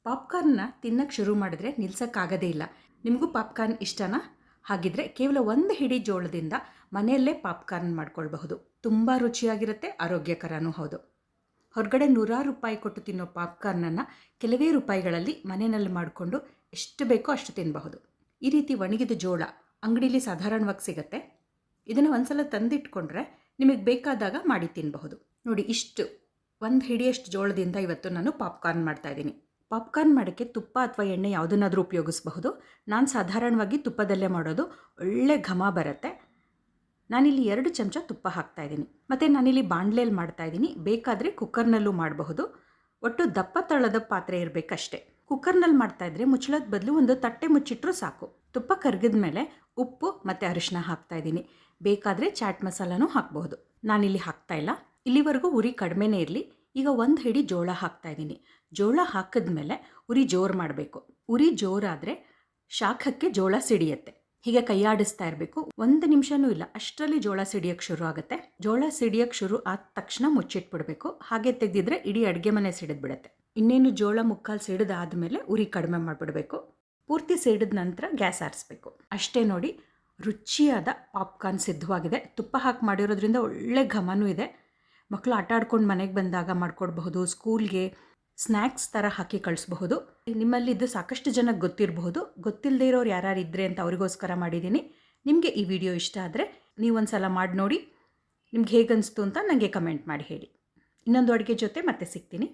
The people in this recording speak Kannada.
ಪಾಪ್ಕಾರ್ನ್ನ ತಿನ್ನಕ್ಕೆ ಶುರು ಮಾಡಿದ್ರೆ ನಿಲ್ಸೋಕ್ಕಾಗೋದೇ ಇಲ್ಲ. ನಿಮಗೂ ಪಾಪ್ಕಾರ್ನ್ ಇಷ್ಟನಾ? ಹಾಗಿದ್ರೆ ಕೇವಲ ಒಂದು ಹಿಡಿ ಜೋಳದಿಂದ ಮನೆಯಲ್ಲೇ ಪಾಪ್ಕಾರ್ನ್ ಮಾಡ್ಕೊಳ್ಬಹುದು. ತುಂಬ ರುಚಿಯಾಗಿರುತ್ತೆ, ಆರೋಗ್ಯಕರನೂ ಹೌದು. ಹೊರಗಡೆ ನೂರಾರು ರೂಪಾಯಿ ಕೊಟ್ಟು ತಿನ್ನೋ ಪಾಪ್ಕಾರ್ನನ್ನು ಕೆಲವೇ ರೂಪಾಯಿಗಳಲ್ಲಿ ಮನೆಯಲ್ಲಿ ಮಾಡಿಕೊಂಡು ಎಷ್ಟು ಬೇಕೋ ಅಷ್ಟು ತಿನ್ನಬಹುದು. ಈ ರೀತಿ ಒಣಗಿದ ಜೋಳ ಅಂಗಡೀಲಿ ಸಾಧಾರಣವಾಗಿ ಸಿಗುತ್ತೆ. ಇದನ್ನು ಒಂದ್ಸಲ ತಂದಿಟ್ಕೊಂಡ್ರೆ ನಿಮಗೆ ಬೇಕಾದಾಗ ಮಾಡಿ ತಿನ್ನಬಹುದು. ನೋಡಿ, ಒಂದು ಹಿಡಿಯಷ್ಟು ಜೋಳದಿಂದ ಇವತ್ತು ನಾನು ಪಾಪ್ಕಾರ್ನ್ ಮಾಡ್ತಾಯಿದ್ದೀನಿ. ಪಾಪ್ಕಾರ್ನ್ ಮಾಡೋಕ್ಕೆ ತುಪ್ಪ ಅಥವಾ ಎಣ್ಣೆ ಯಾವುದನ್ನಾದರೂ ಉಪಯೋಗಿಸಬಹುದು. ನಾನು ಸಾಧಾರಣವಾಗಿ ತುಪ್ಪದಲ್ಲೇ ಮಾಡೋದು, ಒಳ್ಳೆ ಘಮ ಬರುತ್ತೆ. ನಾನಿಲ್ಲಿ 2 ಚಮಚ ತುಪ್ಪ ಹಾಕ್ತಾಯಿದ್ದೀನಿ. ಮತ್ತು ನಾನಿಲ್ಲಿ ಬಾಣಲೆಯಲ್ಲಿ ಮಾಡ್ತಾಯಿದ್ದೀನಿ. ಬೇಕಾದರೆ ಕುಕ್ಕರ್ನಲ್ಲೂ ಮಾಡಬಹುದು. ಒಟ್ಟು ದಪ್ಪ ತಳದ ಪಾತ್ರೆ ಇರಬೇಕಷ್ಟೇ. ಕುಕ್ಕರ್ನಲ್ಲಿ ಮಾಡ್ತಾಯಿದ್ರೆ ಮುಚ್ಚಳದ ಬದಲು ಒಂದು ತಟ್ಟೆ ಮುಚ್ಚಿಟ್ರೂ ಸಾಕು. ತುಪ್ಪ ಕರಗಿದ ಮೇಲೆ ಉಪ್ಪು ಮತ್ತು ಅರಿಶಿನ ಹಾಕ್ತಾಯಿದ್ದೀನಿ. ಬೇಕಾದರೆ ಚಾಟ್ ಮಸಾಲನೂ ಹಾಕಬಹುದು. ನಾನಿಲ್ಲಿ ಹಾಕ್ತಾಯಿಲ್ಲ. ಇಲ್ಲಿವರೆಗೂ ಉರಿ ಕಡಿಮೆನೇ ಇರಲಿ. ಈಗ 1 ಹಿಡಿ ಜೋಳ ಹಾಕ್ತಾಯಿದ್ದೀನಿ. ಜೋಳ ಹಾಕಿದ್ಮೇಲೆ ಉರಿ ಜೋರು ಮಾಡಬೇಕು. ಉರಿ ಜೋರಾದರೆ ಶಾಖಕ್ಕೆ ಜೋಳ ಸಿಡಿಯುತ್ತೆ. ಹೀಗೆ ಕೈಯಾಡಿಸ್ತಾ ಇರಬೇಕು. 1 ನಿಮಿಷನೂ ಇಲ್ಲ, ಅಷ್ಟರಲ್ಲಿ ಜೋಳ ಸಿಡಿಯೋಕ್ಕೆ ಶುರು ಆಗುತ್ತೆ. ಜೋಳ ಸಿಡಿಯೋಕ್ಕೆ ಶುರು ಆದ ತಕ್ಷಣ ಮುಚ್ಚಿಟ್ಬಿಡ್ಬೇಕು. ಹಾಗೆ ತೆಗೆದಿದ್ರೆ ಇಡೀ ಅಡುಗೆ ಮನೆ ಸಿಡಿದ್ಬಿಡುತ್ತೆ. ಇನ್ನೇನು ಜೋಳ ಮುಕ್ಕಾಲು ಸಿಡಿದಾದಮೇಲೆ ಉರಿ ಕಡಿಮೆ ಮಾಡಿಬಿಡಬೇಕು. ಪೂರ್ತಿ ಸಿಡಿದ ನಂತರ ಗ್ಯಾಸ್ ಆರಿಸ್ಬೇಕು. ಅಷ್ಟೇ ನೋಡಿ, ರುಚಿಯಾದ ಪಾಪ್ಕಾರ್ನ್ ಸಿದ್ಧವಾಗಿದೆ. ತುಪ್ಪ ಹಾಕಿ ಮಾಡಿರೋದ್ರಿಂದ ಒಳ್ಳೆ ಘಮನೂ ಇದೆ. ಮಕ್ಕಳು ಆಟ ಆಡ್ಕೊಂಡು ಮನೆಗೆ ಬಂದಾಗ ಮಾಡಿಕೊಡ್ಬಹುದು. ಸ್ಕೂಲ್ಗೆ ಸ್ನ್ಯಾಕ್ಸ್ ಥರ ಹಾಕಿ ಕಳಿಸ್ಬಹುದು. ನಿಮ್ಮಲ್ಲಿದ್ದು ಸಾಕಷ್ಟು ಜನಕ್ಕೆ ಗೊತ್ತಿರಬಹುದು. ಗೊತ್ತಿಲ್ಲದೆ ಇರೋರು ಯಾರು ಇದ್ದರೆ ಅಂತ ಅವರಿಗೋಸ್ಕರ ಮಾಡಿದ್ದೀನಿ. ನಿಮಗೆ ಈ ವಿಡಿಯೋ ಇಷ್ಟ ಆದರೆ ನೀವೊಂದು ಸಲ ಮಾಡಿ ನೋಡಿ. ನಿಮ್ಗೆ ಹೇಗನ್ನಿಸ್ತು ಅಂತ ನನಗೆ ಕಮೆಂಟ್ ಮಾಡಿ ಹೇಳಿ. ಇನ್ನೊಂದು ಅಡುಗೆ ಜೊತೆ ಮತ್ತೆ ಸಿಗ್ತೀನಿ.